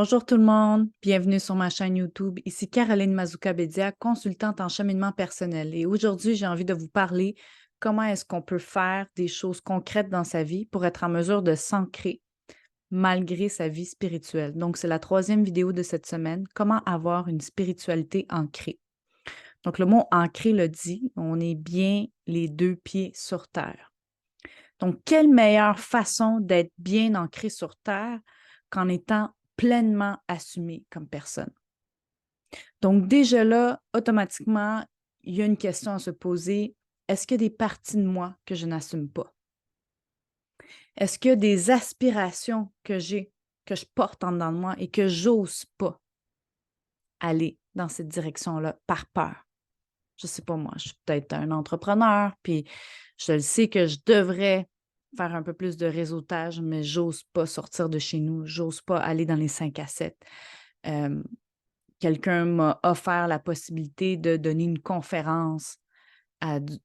Bonjour tout le monde, bienvenue sur ma chaîne YouTube. Ici Caroline Mazzuca-Bédia, consultante en cheminement personnel. Et aujourd'hui, j'ai envie de vous parler comment est-ce qu'on peut faire des choses concrètes dans sa vie pour être en mesure de s'ancrer malgré sa vie spirituelle. Donc, c'est la troisième vidéo de cette semaine, comment avoir une spiritualité ancrée. Donc, le mot ancré le dit, on est bien les deux pieds sur terre. Donc, quelle meilleure façon d'être bien ancré sur terre qu'en étant pleinement assumé comme personne? Donc, déjà là, automatiquement, il y a une question à se poser. Est-ce qu'il y a des parties de moi que je n'assume pas? Est-ce qu'il y a des aspirations que j'ai, que je porte en dedans de moi et que j'ose pas aller dans cette direction-là par peur? Je sais pas moi, je suis peut-être un entrepreneur, puis je le sais que je devrais faire un peu plus de réseautage, mais j'ose pas sortir de chez nous, j'ose pas aller dans les 5 à 7. Quelqu'un m'a offert la possibilité de donner une conférence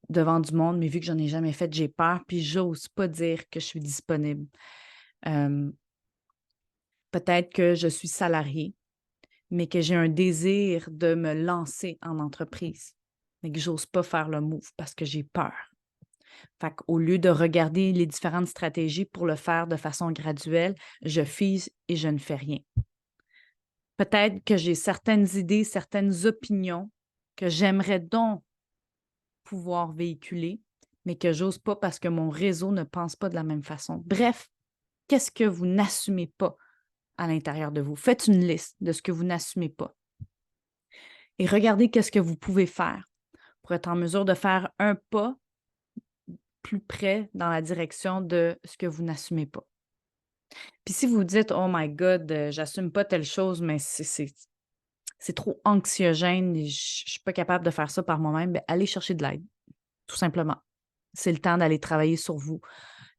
devant du monde, mais vu que j'en ai jamais fait, j'ai peur, puis j'ose pas dire que je suis disponible. Euh, Peut-être que je suis salariée, mais que j'ai un désir de me lancer en entreprise, mais que j'ose pas faire le move parce que j'ai peur. Fait qu'au lieu de regarder les différentes stratégies pour le faire de façon graduelle, je fige et je ne fais rien. Peut-être que j'ai certaines idées, certaines opinions que j'aimerais donc pouvoir véhiculer, mais que j'ose pas parce que mon réseau ne pense pas de la même façon. Bref, qu'est-ce que vous n'assumez pas à l'intérieur de vous? Faites une liste de ce que vous n'assumez pas et regardez qu'est-ce que vous pouvez faire pour être en mesure de faire un pas plus près dans la direction de ce que vous n'assumez pas. Puis si vous dites: «Oh my God, j'assume pas telle chose, mais c'est trop anxiogène et je suis pas capable de faire ça par moi-même», bien, allez chercher de l'aide, tout simplement. C'est le temps d'aller travailler sur vous,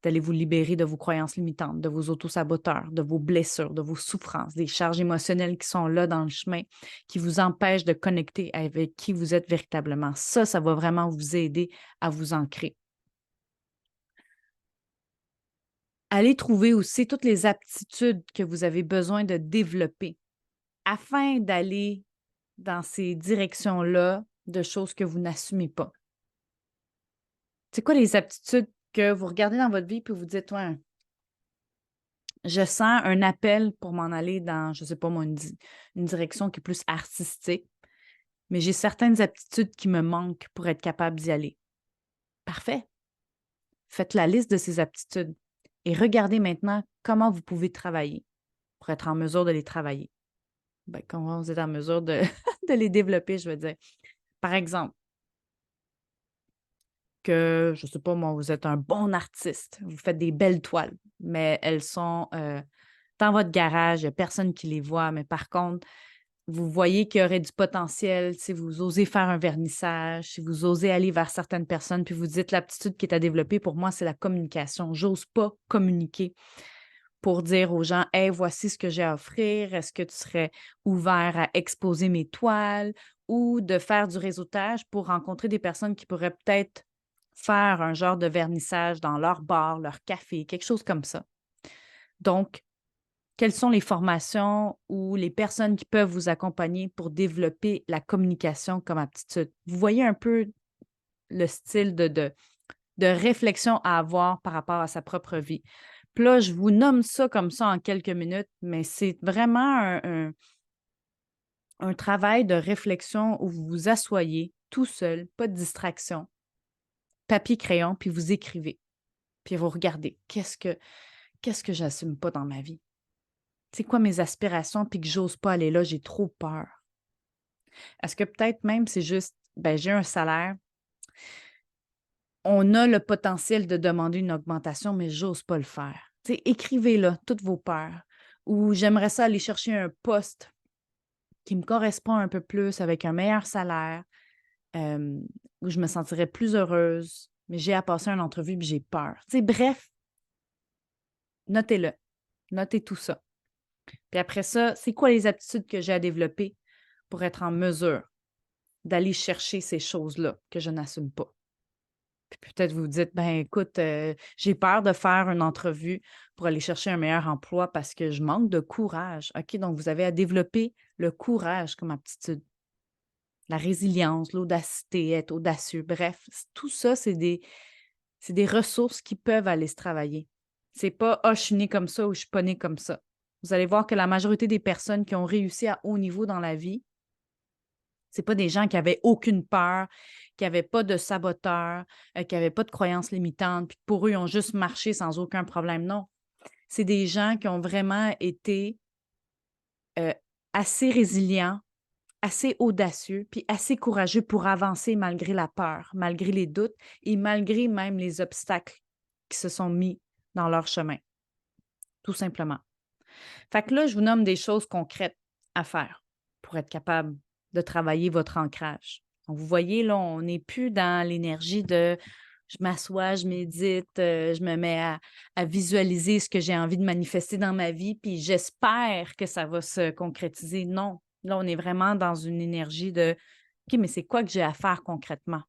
d'aller vous libérer de vos croyances limitantes, de vos autosaboteurs, de vos blessures, de vos souffrances, des charges émotionnelles qui sont là dans le chemin, qui vous empêchent de connecter avec qui vous êtes véritablement. Ça va vraiment vous aider à vous ancrer. Allez trouver aussi toutes les aptitudes que vous avez besoin de développer afin d'aller dans ces directions-là de choses que vous n'assumez pas. C'est quoi les aptitudes que vous regardez dans votre vie puis vous dites: «Ouais, je sens un appel pour m'en aller dans, je sais pas moi, une direction qui est plus artistique, mais j'ai certaines aptitudes qui me manquent pour être capable d'y aller». Parfait. Faites la liste de ces aptitudes et regardez maintenant comment vous pouvez travailler pour être en mesure de les travailler. Ben, comment vous êtes en mesure de de les développer, je veux dire. Par exemple, que, je sais pas moi, vous êtes un bon artiste, vous faites des belles toiles, mais elles sont, dans votre garage, il y a personne qui les voit, mais par contre, vous voyez qu'il y aurait du potentiel si vous osez faire un vernissage, si vous osez aller vers certaines personnes, puis vous dites: «L'aptitude qui est à développer pour moi, c'est la communication. J'ose pas communiquer pour dire aux gens: "Hey, voici ce que j'ai à offrir. Est-ce que tu serais ouvert à exposer mes toiles?" Ou de faire du réseautage pour rencontrer des personnes qui pourraient peut-être faire un genre de vernissage dans leur bar, leur café, quelque chose comme ça. Donc, quelles sont les formations ou les personnes qui peuvent vous accompagner pour développer la communication comme aptitude? Vous voyez un peu le style de réflexion à avoir par rapport à sa propre vie. Puis là, je vous nomme ça comme ça en quelques minutes, mais c'est vraiment un travail de réflexion où vous vous asseyez tout seul, pas de distraction, papier, crayon, puis vous écrivez. Puis vous regardez, qu'est-ce que j'assume pas dans ma vie? C'est quoi mes aspirations, puis que j'ose pas aller là, j'ai trop peur? Est-ce que peut-être même c'est juste, ben, j'ai un salaire, on a le potentiel de demander une augmentation, mais j'ose pas le faire. Tu sais, écrivez là toutes vos peurs. Ou j'aimerais ça aller chercher un poste qui me correspond un peu plus avec un meilleur salaire, hem, où je me sentirais plus heureuse, mais j'ai à passer une entrevue puis j'ai peur. Tu sais, bref, notez-le. Notez tout ça. Puis après ça, c'est quoi les aptitudes que j'ai à développer pour être en mesure d'aller chercher ces choses-là que je n'assume pas? Puis peut-être vous vous dites: «Ben, écoute, j'ai peur de faire une entrevue pour aller chercher un meilleur emploi parce que je manque de courage». OK, donc vous avez à développer le courage comme aptitude, la résilience, l'audacité, être audacieux. Bref, tout ça, c'est des ressources qui peuvent aller se travailler. C'est pas: «Ah, je suis né comme ça» ou «Je suis pas né comme ça». Vous allez voir que la majorité des personnes qui ont réussi à haut niveau dans la vie, c'est pas des gens qui avaient aucune peur, qui avaient pas de saboteurs, qui avaient pas de croyances limitantes, puis pour eux, ils ont juste marché sans aucun problème. Non, c'est des gens qui ont vraiment été, heu, assez résilients, assez audacieux, puis assez courageux pour avancer malgré la peur, malgré les doutes et malgré même les obstacles qui se sont mis dans leur chemin, tout simplement. Fait que là, je vous nomme des choses concrètes à faire pour être capable de travailler votre ancrage. Donc, vous voyez, là, on n'est plus dans l'énergie de je m'assois, je médite, je me mets à visualiser ce que j'ai envie de manifester dans ma vie, puis j'espère que ça va se concrétiser. Non. Là, on est vraiment dans une énergie de OK, mais c'est quoi que j'ai à faire concrètement?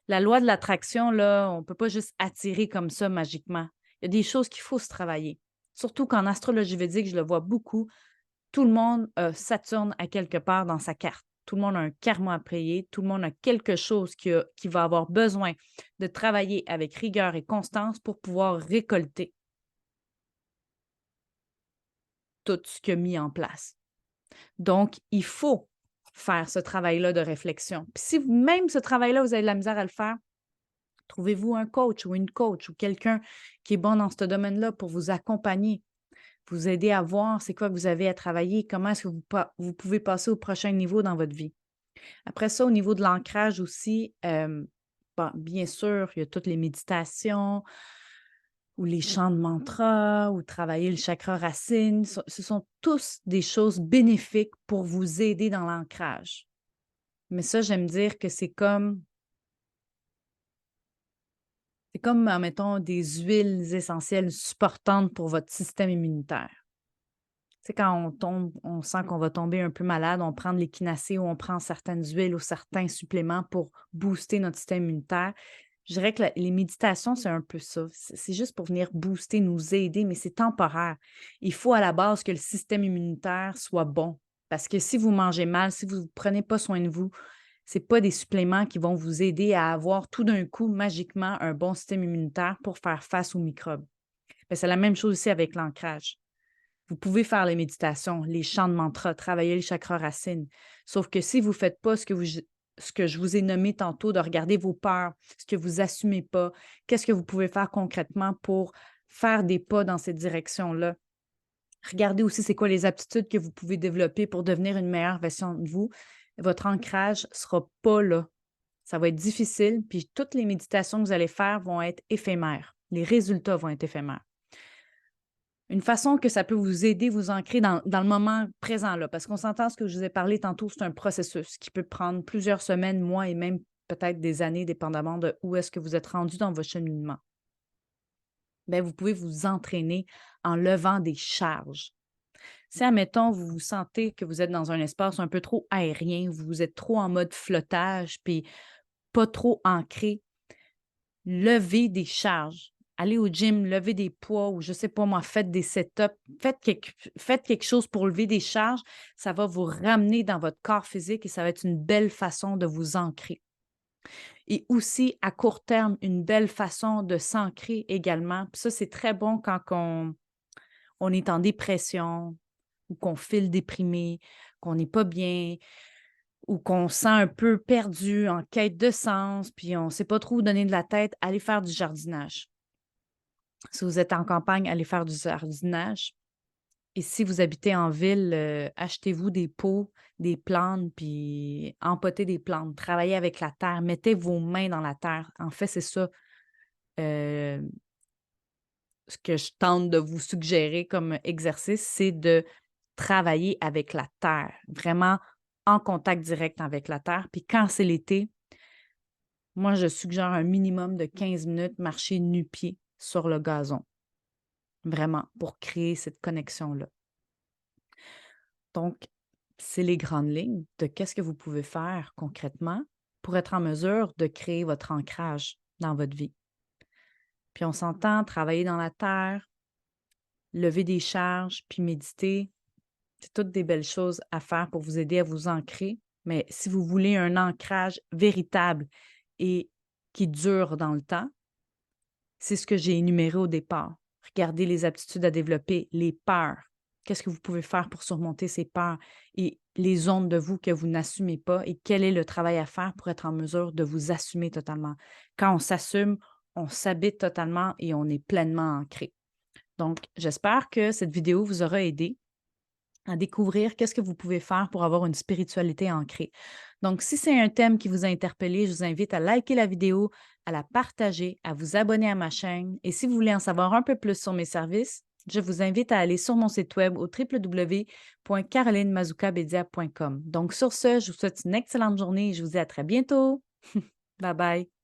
La loi de l'attraction, là, on ne peut pas juste attirer comme ça magiquement. Il y a des choses qu'il faut se travailler. Surtout qu'en astrologie védique, je le vois beaucoup, tout le monde a Saturne à quelque part dans sa carte. Tout le monde a un karma à payer, tout le monde a quelque chose qui va avoir besoin de travailler avec rigueur et constance pour pouvoir récolter tout ce qu'il a mis en place. Donc, il faut faire ce travail-là de réflexion. Puis si même ce travail-là, vous avez de la misère à le faire, trouvez-vous un coach ou une coach ou quelqu'un qui est bon dans ce domaine-là pour vous accompagner, vous aider à voir c'est quoi que vous avez à travailler, comment est-ce que vous pouvez passer au prochain niveau dans votre vie. Après ça, au niveau de l'ancrage aussi, bon, bien sûr, il y a toutes les méditations ou les chants de mantra ou travailler le chakra racine. Ce sont tous des choses bénéfiques pour vous aider dans l'ancrage. Mais ça, j'aime dire que c'est comme, mettons, des huiles essentielles supportantes pour votre système immunitaire. Tu sais, quand on tombe, on sent qu'on va tomber un peu malade, on prend de l'équinacée ou on prend certaines huiles ou certains suppléments pour booster notre système immunitaire. Je dirais que les méditations, c'est un peu ça. C'est juste pour venir booster, nous aider, mais c'est temporaire. Il faut à la base que le système immunitaire soit bon. Parce que si vous mangez mal, si vous ne prenez pas soin de vous, c'est pas des suppléments qui vont vous aider à avoir tout d'un coup, magiquement, un bon système immunitaire pour faire face aux microbes. Ben, c'est la même chose aussi avec l'ancrage. Vous pouvez faire les méditations, les chants de mantra, travailler le chakra racine. Sauf que si vous ne faites pas ce que je vous ai nommé tantôt, de regarder vos peurs, ce que vous assumez pas, qu'est-ce que vous pouvez faire concrètement pour faire des pas dans cette direction-là? Regardez aussi c'est quoi les aptitudes que vous pouvez développer pour devenir une meilleure version de vous. Votre ancrage ne sera pas là. Ça va être difficile, puis toutes les méditations que vous allez faire vont être éphémères. Les résultats vont être éphémères. Une façon que ça peut vous aider, vous ancrer dans le moment présent, là, parce qu'on s'entend ce que je vous ai parlé tantôt, c'est un processus qui peut prendre plusieurs semaines, mois et même peut-être des années, dépendamment de où est-ce que vous êtes rendu dans votre cheminement. Bien, vous pouvez vous entraîner en levant des charges. Si, admettons, vous vous sentez que vous êtes dans un espace un peu trop aérien, vous êtes trop en mode flottage, puis pas trop ancré, levez des charges. Allez au gym, levez des poids ou je sais pas moi, faites des setups, faites quelque chose pour lever des charges. Ça va vous ramener dans votre corps physique et ça va être une belle façon de vous ancrer. Et aussi, à court terme, une belle façon de s'ancrer également. Puis ça, c'est très bon quand on est en dépression ou qu'on file déprimé, qu'on n'est pas bien ou qu'on se sent un peu perdu, en quête de sens, puis on ne sait pas trop où donner de la tête. Allez faire du jardinage. Si vous êtes en campagne, allez faire du jardinage. Et si vous habitez en ville, achetez-vous des pots, des plantes, puis empotez des plantes. Travaillez avec la terre. Mettez vos mains dans la terre. En fait, c'est ça, heu, ce que je tente de vous suggérer comme exercice, c'est de travailler avec la terre, vraiment en contact direct avec la terre. Puis quand c'est l'été, moi, je suggère un minimum de 15 minutes marcher nu-pieds sur le gazon, vraiment, pour créer cette connexion-là. Donc, c'est les grandes lignes de qu'est-ce que vous pouvez faire concrètement. pour être en mesure de créer votre ancrage dans votre vie. Puis on s'entend, travailler dans la terre, lever des charges, puis méditer, c'est toutes des belles choses à faire pour vous aider à vous ancrer. Mais si vous voulez un ancrage véritable et qui dure dans le temps, c'est ce que j'ai énuméré au départ. Regardez les aptitudes à développer, les peurs. Qu'est-ce que vous pouvez faire pour surmonter ces peurs et les zones de vous que vous n'assumez pas et quel est le travail à faire pour être en mesure de vous assumer totalement. Quand on s'assume, on s'habite totalement et on est pleinement ancré. Donc, j'espère que cette vidéo vous aura aidé à découvrir qu'est-ce que vous pouvez faire pour avoir une spiritualité ancrée. Donc, si c'est un thème qui vous a interpellé, je vous invite à liker la vidéo, à la partager, à vous abonner à ma chaîne. Et si vous voulez en savoir un peu plus sur mes services, je vous invite à aller sur mon site web au www.carolinemazoukabedia.com. Donc, sur ce, je vous souhaite une excellente journée et je vous dis à très bientôt. Bye bye.